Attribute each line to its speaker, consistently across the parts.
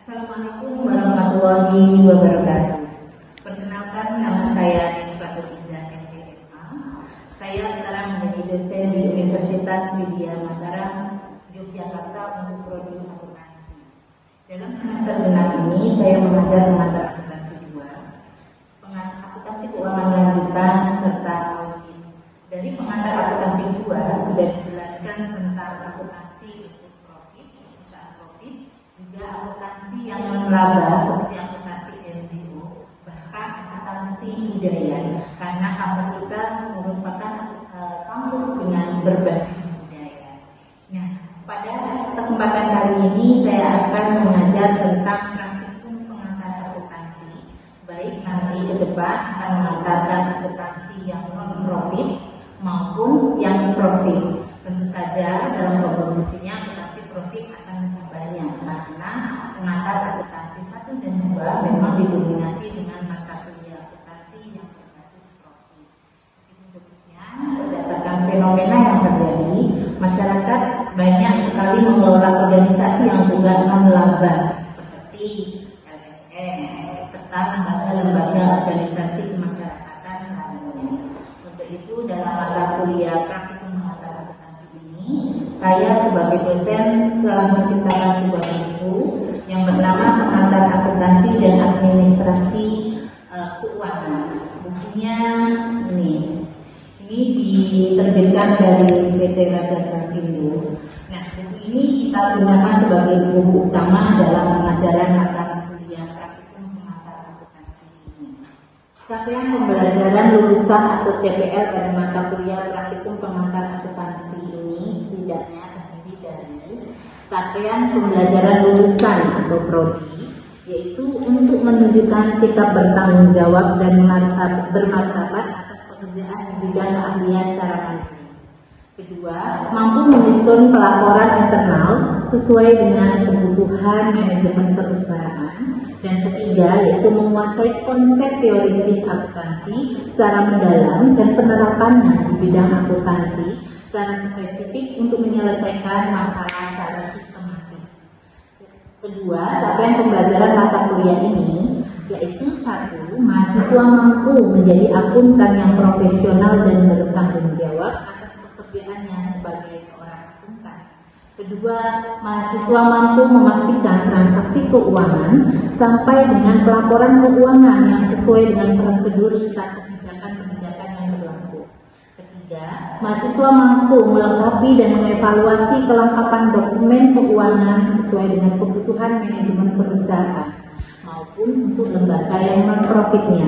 Speaker 1: Assalamualaikum warahmatullahi wabarakatuh. Perkenalkan, nama saya Nisbatul Izzah SMA. Saya sekarang menjadi dosen di Universitas Widya Mataram, Yogyakarta untuk prodi akuntansi. Dalam semester genap ini saya mengajar pengantar akuntansi 2, akuntansi keuangan lanjutan serta audit. Dari pengantar akuntansi 2 sudah dijelaskan tentang akuntansi untuk profit, perusahaan profit, juga akuntansi yang meraba seperti akuntansi NGO, bahkan akuntansi budaya, karena kampus kita merupakan kampus dengan berbasis budaya. Nah, pada kesempatan kali ini saya akan mengajar tentang praktikum pengantar akuntansi, baik nanti ke depan akan mengantarkan akuntansi yang non-profit maupun yang profit. Tentu saja dalam komposisinya akuntansi profit akan lebih banyak karena pengantar akuntansi 1 dan 2 memang didominasi dengan mata kuliah akuntansi yang berbasis profit. Meskipun demikian, berdasarkan fenomena yang terjadi, masyarakat banyak sekali mengelola organisasi yang juga non-laba seperti LSM serta lembaga-lembaga organisasi kemasyarakatan lainnya. Untuk itu, dalam mata kuliah praktikum pengantar akuntansi ini, saya sebagai dosen telah menciptakan sebuah buku yang bernama Pengantar Akuntansi dan Administrasi Keuangan. Bukunya ini diterbitkan dari PT Raja Pravindo. Nah, buku ini kita gunakan sebagai buku utama dalam pengajaran mata kuliah praktikum pengantar akuntansi ini. Capaian pembelajaran lulusan atau CPL pada mata kuliah praktikum pengantar akuntansi ini setidaknya terdiri dari capaian pembelajaran lulusan atau prodi, yaitu untuk menunjukkan sikap bertanggung jawab dan bermartabat atas pekerjaan di bidang keahlian secara mandiri. Kedua, mampu menyusun pelaporan internal sesuai dengan kebutuhan manajemen perusahaan. Dan ketiga, yaitu menguasai konsep teoritis akuntansi secara mendalam dan penerapannya di bidang akuntansi secara spesifik untuk menyelesaikan masalah secara sistematis. Kedua, capaian pembelajaran mata kuliah ini yaitu 1. Mahasiswa mampu menjadi akuntan yang profesional dan bertanggung jawab atas pekerjaannya sebagai seorang akuntan. Kedua, mahasiswa mampu memastikan transaksi keuangan sampai dengan pelaporan keuangan yang sesuai dengan prosedur serta kebijakan-kebijakan yang berlaku. Ketiga, mahasiswa mampu melengkapi dan mengevaluasi kelengkapan dokumen keuangan sesuai dengan kebutuhan manajemen perusahaan maupun untuk lembaga yang non-profitnya.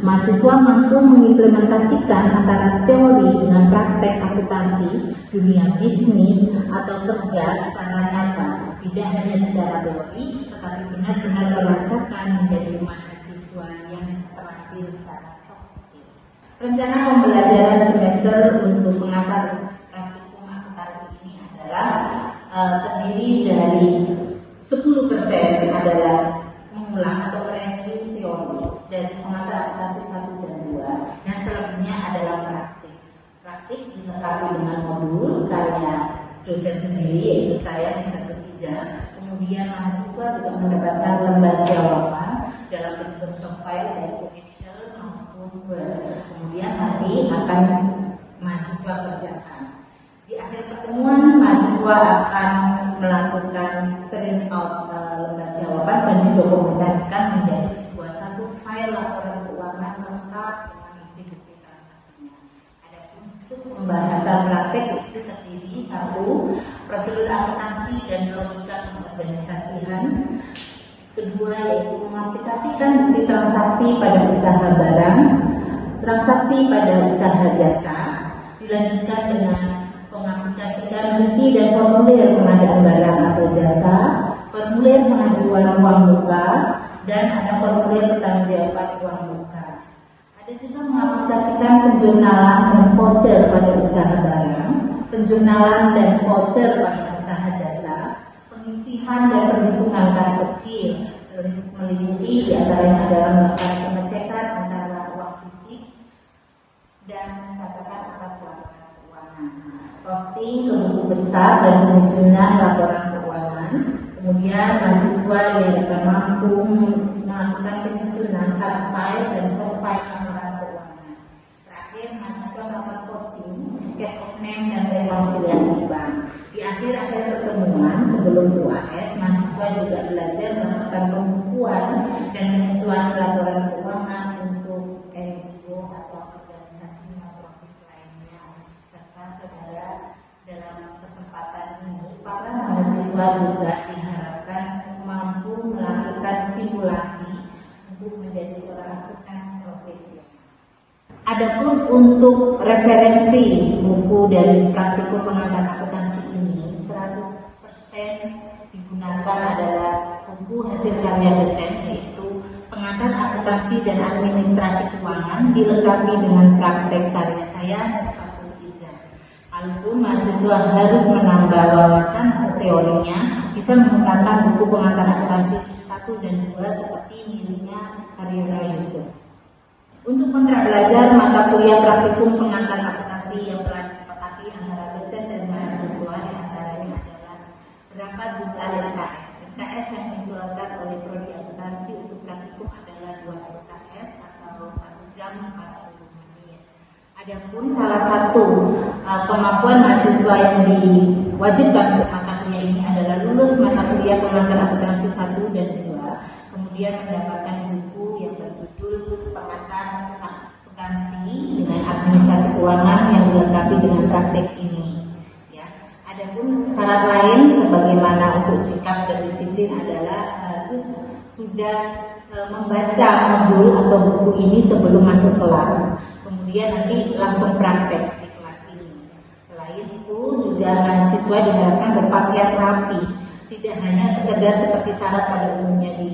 Speaker 1: Mahasiswa mampu mengimplementasikan antara teori dengan praktek akuntansi, dunia bisnis atau kerja secara nyata, tidak hanya secara teori, tetapi benar-benar merasakan menjadi mahasiswa yang terampil secara soft skill. Rencana pembelajaran semester untuk pengantar praktikum akuntansi ini adalah terdiri dari 10% adalah mengulang atau mereview teori dari pengantar akuntansi 1 dan 2, dan selebihnya adalah praktik. Praktik dilengkapi dengan modul karya dosen sendiri, yaitu saya Nisbatul Izzah. Kemudian mahasiswa juga mendapatkan lembar jawaban dalam bentuk soft file yaitu Excel maupun Word. Kemudian nanti akan mahasiswa kerjakan. Di akhir pertemuan, mahasiswa akan melakukan print out lembar jawaban dan didokumentasikan menjadi satu file laporan keuangan lengkap dengan bukti-bukti transaksinya. Adapun untuk pembahasan praktek itu terdiri 1. Prosedur akuntansi dan logika pengorganisasian. Kedua, yaitu mengaplikasikan bukti transaksi pada usaha barang, transaksi pada usaha jasa. Dilanjutkan dengan mengaplikasikan bukti dan formulir pengadaan barang atau jasa, formulir pengajuan uang muka, dan ada formulir pertanggungjawaban uang muka. Ada juga mengaplikasikan penjurnalan dan voucher pada usaha barang, penjurnalan dan voucher pada usaha jasa, pengisihan dan perhitungan kas kecil, meliputi diantaranya adalah melakukan pengecekan antara uang fisik dan catatan atas laporan keuangan, posting ke buku besar dan penunjukan laporan keuangan, Kemudian mahasiswa diharapkan mampu melakukan penyusunan hard file dan soft file laporan keuangan. Terakhir, mahasiswa melakukan voting, cash of name dan rekonsiliasi bank. Di akhir-akhir pertemuan sebelum UAS, mahasiswa juga belajar melakukan pembukuan dan penyesuaian laporan keuangan untuk NGO atau organisasi non-profit lainnya. Serta saudara, dalam kesempatan ini para mahasiswa juga diharapkan mampu melakukan simulasi untuk menjadi seorang akuntan profesional. Adapun untuk referensi buku dari praktikum pengantar akuntansi ini 100% digunakan adalah buku hasil karya dosen, yaitu pengantar akuntansi dan administrasi keuangan dilengkapi dengan praktek karya saya Musfatul Izan. Walaupun mahasiswa harus menambah wawasan teorinya, bisa menggunakan buku pengantar akuntansi 1 dan 2 seperti miliknya Harira Yusuf. Untuk kontrak belajar mata kuliah praktikum pengantar akuntansi yang telah disepakati antara dosen dan mahasiswa diantaranya adalah berapa jumlah SKS. SKS yang dikeluarkan oleh prodi akuntansi untuk praktikum adalah 2 SKS atau 1 jam 40 menit. Adapun salah satu kemampuan mahasiswa yang diwajibkan untuk mata kuliah ini adalah lulus mata kuliah pengantar akuntansi 1 dan 2, kemudian mendapatkan buku yang berjudul pengantar akuntansi dengan administrasi keuangan yang dilengkapi dengan praktek ini. Ya, adapun syarat lain sebagaimana untuk sikap dan disiplin adalah harus sudah membaca modul atau buku ini sebelum masuk kelas, kemudian nanti langsung praktek di kelas ini. Selain itu juga mahasiswa diharapkan berpakaian rapi, tidak hanya sekedar seperti syarat pada umumnya di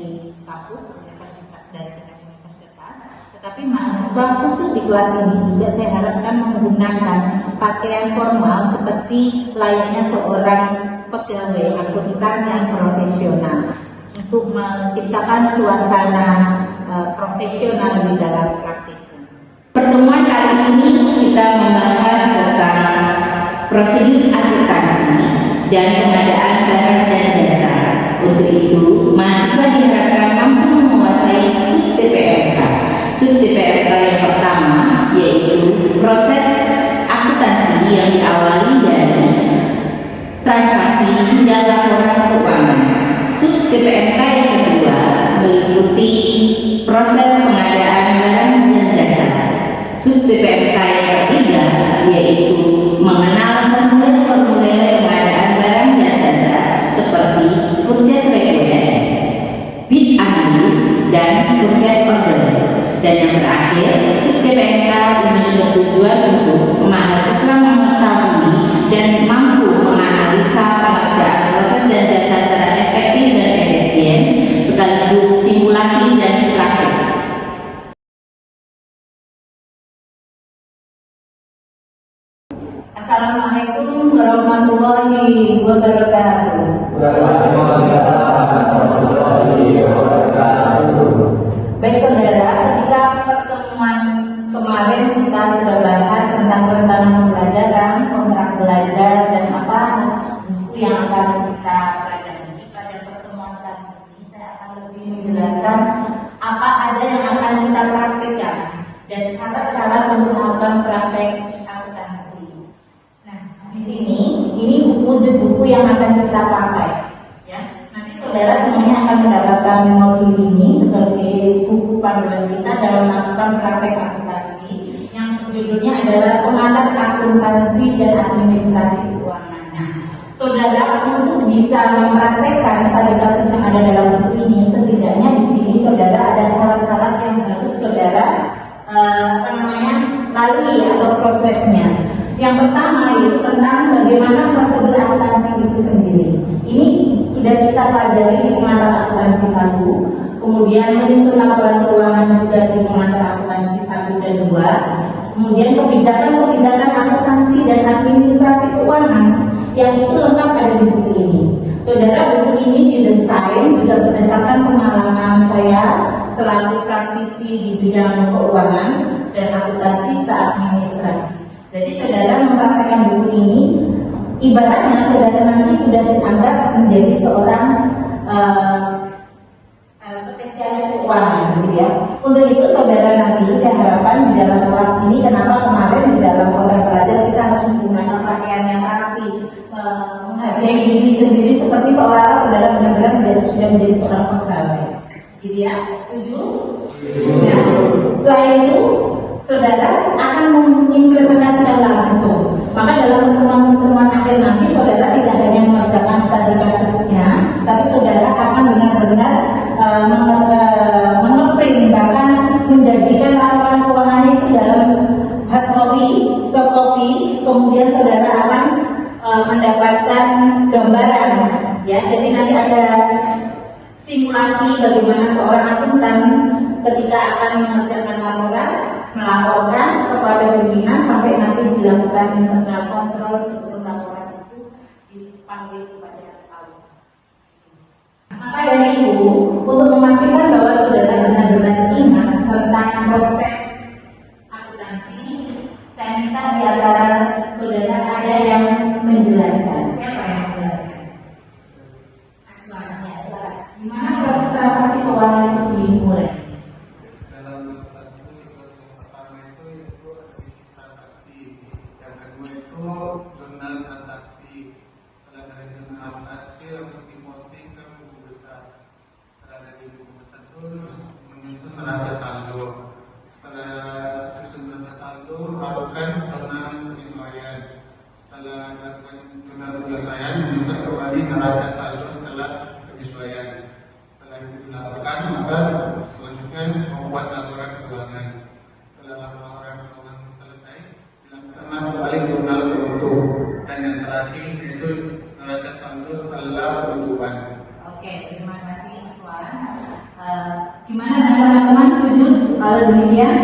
Speaker 1: kampus universitas dari tingkat universitas, tetapi mahasiswa khusus di kelas ini juga saya harapkan menggunakan pakaian formal seperti layaknya seorang pegawai akuntan yang profesional untuk menciptakan suasana profesional di dalam praktikum. Pertemuan kali ini kita membahas tentang prosedur akuntansi dan pengadaan barang dan jasa. Untuk itu, mahasiswa diharapkan mampu menguasai sub CPMK. Sub CPMK yang pertama yaitu proses akuntansi yang diawali dari transaksi hingga laporan keuangan. Sub CPMK yang kedua meliputi proses pengadaan barang dan jasa. Sub CPMK yang ketiga yaitu mengenal formulir-formulir pengadaan barang dan jasa seperti purchase request, bid analysis, dan purchase order. Dan yang terakhir, sub CPMK ini bertujuan untuk mahasiswa mengetahui dan mampu menganalisa pengerjaan proses dan jasa secara efektif dan efisien, sekaligus simulasi dan praktik. Assalamualaikum warahmatullahi wabarakatuh. Baik saudara, ketika pertemuan kemarin kita sudah bahas tentang rencana pembelajaran, kontrak belajar, dan apa buku yang akan kita pelajari. Pada pertemuan kali ini saya akan lebih menjelaskan apa aja yang akan kita praktikkan dan syarat-syarat untuk melakukan praktek akuntansi. Nah, di sini ini wujud buku yang akan kita pakai. Ya, nanti saudara semuanya akan mendapatkan modul ini sebagai buku panduan kita dalam melakukan praktek akuntansi yang judulnya adalah pengantar akuntansi dan administrasi keuangan. Nah, saudara untuk bisa mempraktekkan studi kasus yang ada dalam buku ini, setidaknya di sini saudara ada syarat-syarat yang harus saudara lalui atau prosesnya. Yang pertama itu tentang bagaimana prosedur akuntansi itu sendiri. Ini sudah kita pelajari di pengantar akuntansi 1, kemudian menyusun laporan keuangan juga di pengantar akuntansi 1 dan 2, kemudian kebijakan-kebijakan akuntansi dan administrasi keuangan yang itu lengkap ada di buku ini. Saudara, buku ini didesain juga berdasarkan pengalaman saya selaku praktisi di bidang keuangan dan akuntansi serta administrasi. Jadi saudara mempraktekkan buku ini, ibaratnya saudara nanti sudah dianggap menjadi seorang spesialis keuangan gitu ya. Untuk itu saudara nanti saya harapkan di dalam kelas ini, kenapa kemarin di dalam hotel pelajar kita harus menggunakan pakaian yang rapi, menghargai diri sendiri seperti seolah-olah saudara benar-benar sudah menjadi seorang pegawai gitu ya. Setuju? Nah, selain itu saudara akan mengimplementasikan langsung. Maka dalam pertemuan-pertemuan akhir nanti saudara tidak hanya mengerjakan studi kasusnya, tapi saudara akan benar-benar mengeprint, bahkan menjadikan laporan keuangannya itu dalam hard copy, soft copy, kemudian saudara akan mendapatkan gambaran ya. Jadi nanti ada simulasi bagaimana seorang akuntan ketika akan mengerjakan laporan, melaporkan kepada pimpinan sampai nanti dilakukan internal kontrol sebelum laporan itu dipanggil kepada kawan. Maka dari itu, untuk memastikan bahwa saudara benar-benar ingat tentang proses akuntansi, saya minta di antara saudara ada yang menjelaskan. Siapa yang menjelaskan? Aswan, ya silakan. Gimana proses transaksi keuangan itu dimulai?
Speaker 2: Jurnal transaksi. Setelah dari jurnal transaksi langsung diposting ke buku besar. Setelah dari buku besar itu menyusun neraca saldo. Setelah susun neraca saldo, lakukan jurnal penyesuaian. Setelah lakukan jurnal penyesuaian, menyusun kembali neraca saldo setelah penyesuaian. Setelah itu dilakukan, maka selanjutnya membuat laporan keuangan. Setelah laporan keuangan selesai, dilakukan kembali jurnal penutup. Dan yang terakhir yaitu neraca saldo setelah penutupan.
Speaker 1: Oke, terima kasih Aswan. Gimana teman-teman, setuju? Kalau demikian,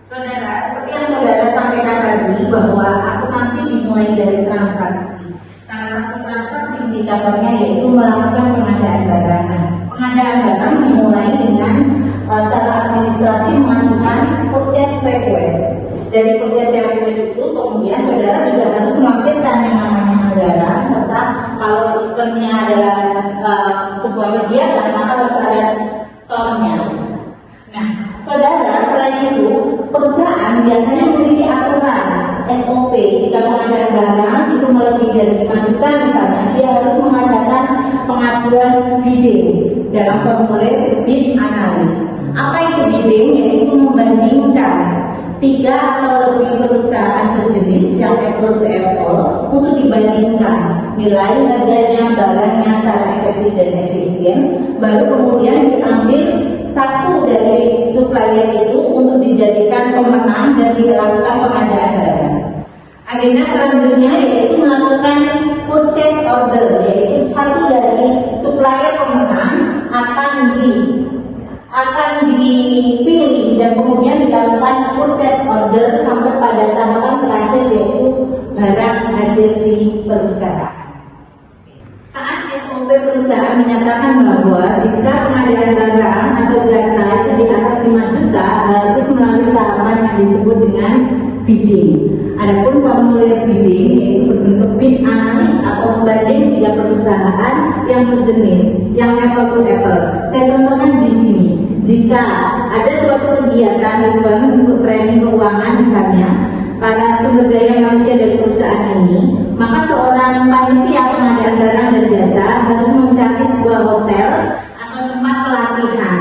Speaker 1: saudara, seperti yang saudara sampaikan tadi bahwa akuntansi dimulai dari transaksi. Salah satu transaksi indikatornya yaitu melakukan pengadaan barang. Pengadaan barang dimulai dengan secara administrasi mengajukan purchase request. Dari purchase request itu kemudian saudara juga harus melampirkan yang namanya anggaran, serta kalau eventnya adalah sebuah kegiatan maka harus ada tornya. Nah, saudara, selain itu perusahaan biasanya memiliki aturan SOP. Jika pengadaan barang itu melebihi dari 5 juta misalnya, dia harus mengadakan pengajuan bidding dalam formulir bid analis. Apa itu bidding? Yaitu membandingkan 3 atau lebih perusahaan sejenis yang apple to apple untuk dibandingkan nilai harganya, barangnya secara efektif dan efisien, baru kemudian diambil satu dari supplier itu untuk dijadikan pemenang dan dilakukan pengadaan barang. Agenda selanjutnya yaitu melakukan purchase order, yaitu satu dari supplier pemenang akan dipilih dan kemudian dilakukan purchase order sampai pada tahapan terakhir yaitu barang hadir di perusahaan. Saat SOP perusahaan menyatakan bahwa jika pengadaan barang atau jasa itu di atas 5 juta harus melalui tahapan yang disebut dengan bidding. Adapun formulir bidding yaitu berbentuk bid analis atau membanding 3 perusahaan yang sejenis, yang apple to apple. Saya contohkan di sini. Jika ada suatu kegiatan event untuk training keuangan misalnya, para sumber daya manusia dari perusahaan ini, maka seorang panitia pengadaan barang dan jasa harus mencari sebuah hotel atau tempat pelatihan.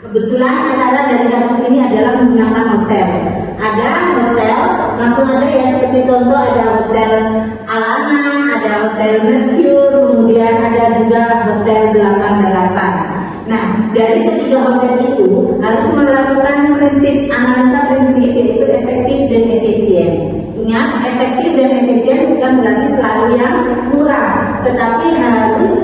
Speaker 1: Kebetulan acara dari kasus ini adalah menggunakan hotel. Ada hotel, langsung aja ya, seperti contoh ada hotel Alana, ada hotel Mercure, kemudian ada juga hotel 88. Nah, dari ketiga hotel itu harus melakukan prinsip analisa prinsip yaitu efektif dan efisien. Ingat, efektif dan efisien bukan berarti selalu yang murah, tetapi harus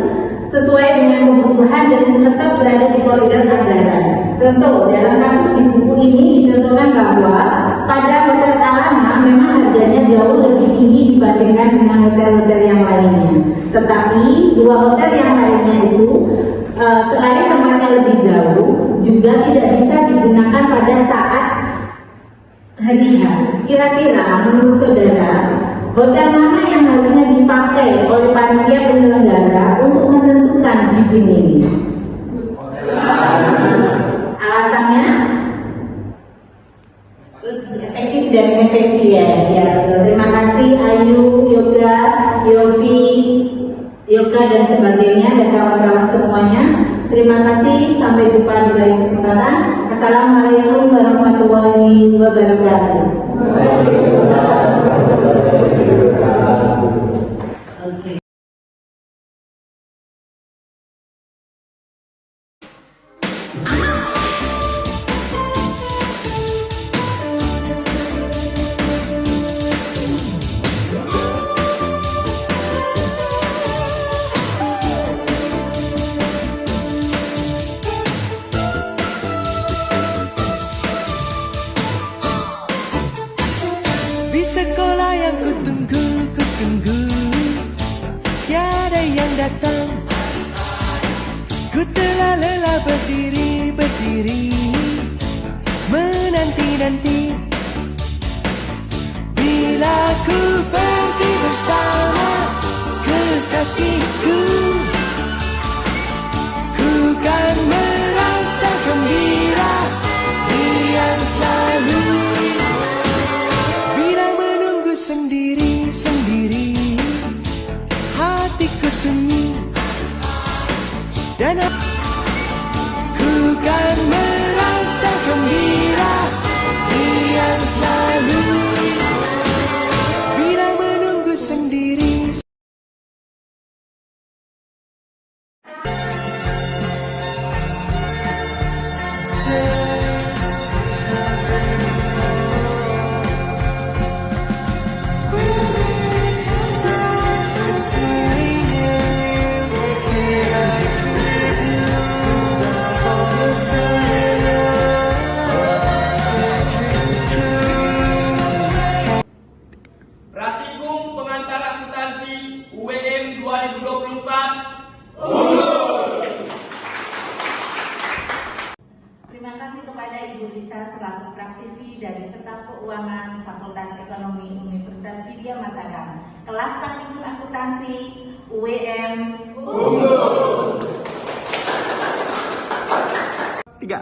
Speaker 1: sesuai dengan kebutuhan dan tetap berada di koridor anggaran. Contoh, dalam kasus di buku ini dicontohkan bahwa pada hotel Alana memang harganya jauh lebih tinggi dibandingkan dengan hotel-hotel yang lainnya. Tetapi 2 hotel yang lainnya itu selain tempatnya lebih jauh, juga tidak bisa digunakan pada saat hari H. Kira-kira menurut saudara, Hotel mana yang harusnya dipakai oleh panitia penyelenggara untuk menentukan bidding ini? Alasannya lebih efektif dan efisien. Ya, betul. Terima kasih Ayu, Yoga, Yofi, Yoga dan sebagainya dan kawan-kawan semuanya. Terima kasih. Sampai jumpa di lain kesempatan. Assalamualaikum warahmatullahi wabarakatuh. Oke.
Speaker 3: Di sekolah yang kutunggu, tiada yang datang. Ku telah lelah berdiri, menanti-nanti. Bila ku pergi bersama kekasihku, ku kan merasa gembira, riang selalu. Sendiri, hatiku sunyi dan ku kan merasa gembira, riang selalu bila menunggu sendiri.
Speaker 4: Pratikum pengantar akuntansi UEM 2024.
Speaker 1: Terima kasih kepada Ibu Lisa selaku praktisi dari Staf Keuangan Fakultas Ekonomi Universitas Vidya Mataram. Kelas praktikum akuntansi UEM.
Speaker 5: 3